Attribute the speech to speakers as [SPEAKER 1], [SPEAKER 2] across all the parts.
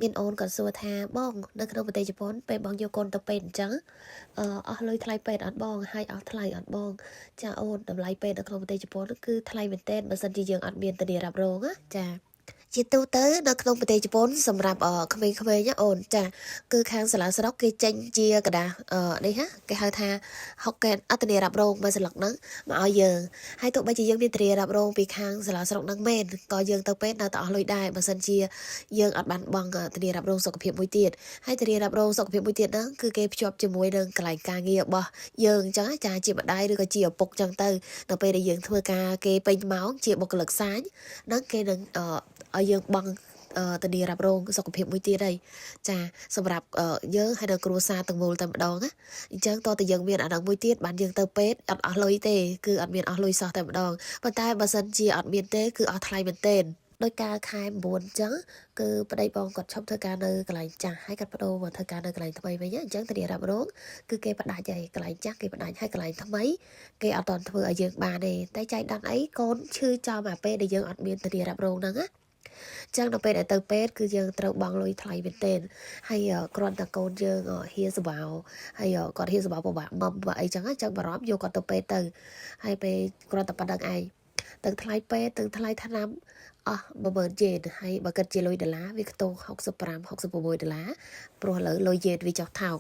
[SPEAKER 1] មានអូនក៏សួរថាបងនៅក្នុងប្រទេសជប៉ុនពេលបងយកកូនទៅពេទ្យអញ្ចឹងអស់លុយថ្លៃពេទ្យអត់បងហើយអស់ថ្លៃអត់បងចាអូនតម្លៃពេទ្យនៅក្នុងប្រទេសជប៉ុនគឺថ្លៃមែនទែនបើសិនជាយើងអត់មានធានារ៉ាប់រងណាចាជាទូទៅនៅក្នុងប្រទេសជប៉ុនសម្រាប់ក្មេងៗណាអូនចាគឺខាងសាលាស្រុកគេចេញជាกระดาษនេះហ่ะគេហៅថាហុកកែនអត្តនារ៉ាប់រងមួយស្លឹកហ្នឹងមកឲ្យយើងហើយទោះបីជាយើងមានធានារ៉ាប់រងពីខាងសាលាស្រុកហ្នឹងមែនក៏យើងទៅពេទ្យនៅតែអស់លុយដែរបើសិនជាយើងអត់បានបង់ធានារ៉ាប់រងសុខភាពមួយទៀតហើយធានារ៉ាប់រងសុខភាពមួយទៀតហ្នឹងគឺគេភ្ជាប់ជាមួយនឹងកន្លែងការងាររបស់យើងអញ្ចឹងចាជាម្ដាយឬក៏ជាឪពុកអញ្ចឹងទៅនៅពេលដែលយើងធ្វើការគេពេញម៉ោងជាបុគ្គលិកសាញហ្នឹងគេនឹងឲ្យយើងបង់ធានារ៉ាប់រងសុខភាពមួយទៀតហើយចាសម្រាប់យើងហើយនៅគ្រួសារទាំងមូលតែម្ដងណាអញ្ចឹងតើតើយើងមានអាហ្នឹងមួយទៀតបានយើងទៅពេទ្យអត់អស់លុយទេគឺអត់មានអស់លុយសោះតែម្ដងប៉ុន្តែបើសិនជាអត់មានទេគឺអស់ថ្លៃមែនទែនដោយការខែ9អញ្ចឹងគឺប្តីបងគាត់ឈប់ធ្វើការនៅកន្លែងចាស់ហើយគាត់បដូរមកធ្វើការនៅកន្លែងថ្មីវិញអញ្ចឹងធានារ៉ាប់រងគឺគេផ្ដាច់ហើយកន្លែងចាស់គេផ្ដាច់ហើយកន្លែងថ្មីគេអត់តន់ធ្វើឲ្យយើងបានទេតែចៃដន្យអីកូនឈឺចំអាពេលដែលយើងអត់មានធានារ៉ាប់រងហ្នឹងណាចឹងដល់ពេលដែលទៅពេទ្យគឺយើងត្រូវបង់លុយថ្លៃមែនទែនហើយគ្រាន់តែកូនយើងហ៊ានសវៅហើយគាត់ហ៊ានសវៅពិបាកមុំពិបាកអីចឹងចឹងបារម្ភយកគាត់ទៅពេទ្យទៅហើយពេលគ្រាន់តែប៉ុណ្្នឹងឯងទាំងថ្លៃពេទ្យទាំងថ្លៃថ្នាំអស់10000 yen ហើយបើគិតជាលុយដុល្លារវាខ្ទង់65-66 ដុល្លារព្រោះឥឡូវលុយ yen វាចុះថោក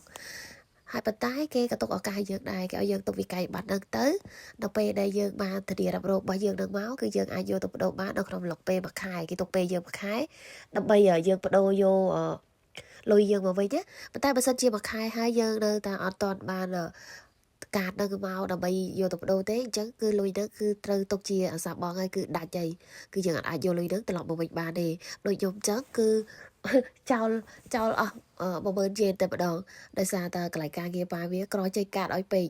[SPEAKER 1] ហើយប៉ុន្តែគេក៏ទុកឱកាសយើងដែរគេឲ្យយើងទុកវិក័យប័ណ្ណហ្នឹងទៅដល់ពេលដែលយើងបានធានារ៉ាប់រងរបស់យើងនឹងមកគឺយើងអាចយកទៅបដូរបាននៅក្នុងរំលឹកពេលមួយខែគេទុកពេលយើងមួយខែដើម្បីយើងបដូរយកលុយយើងមកវិញណាប៉ុន្តែបើសិនជាមួយខែហើយយើងនៅតែអត់ទាន់បានកាតនឹងមកដើម្បីយកទៅបដូរទេអញ្ចឹងគឺលុយហ្នឹងគឺត្រូវទុកជាអាសាបងហើយគឺដាច់ហើយគឺយើងអាចយកលុយហ្នឹងត្រឡប់មកវិញបានទេដូចខ្ញុំអញ្ចឹងគឺចោលអស់10000 yen តែម្ដងដោយសារតែកន្លែងការងារប៉ាវាក្រចេញកាតឲ្យពេក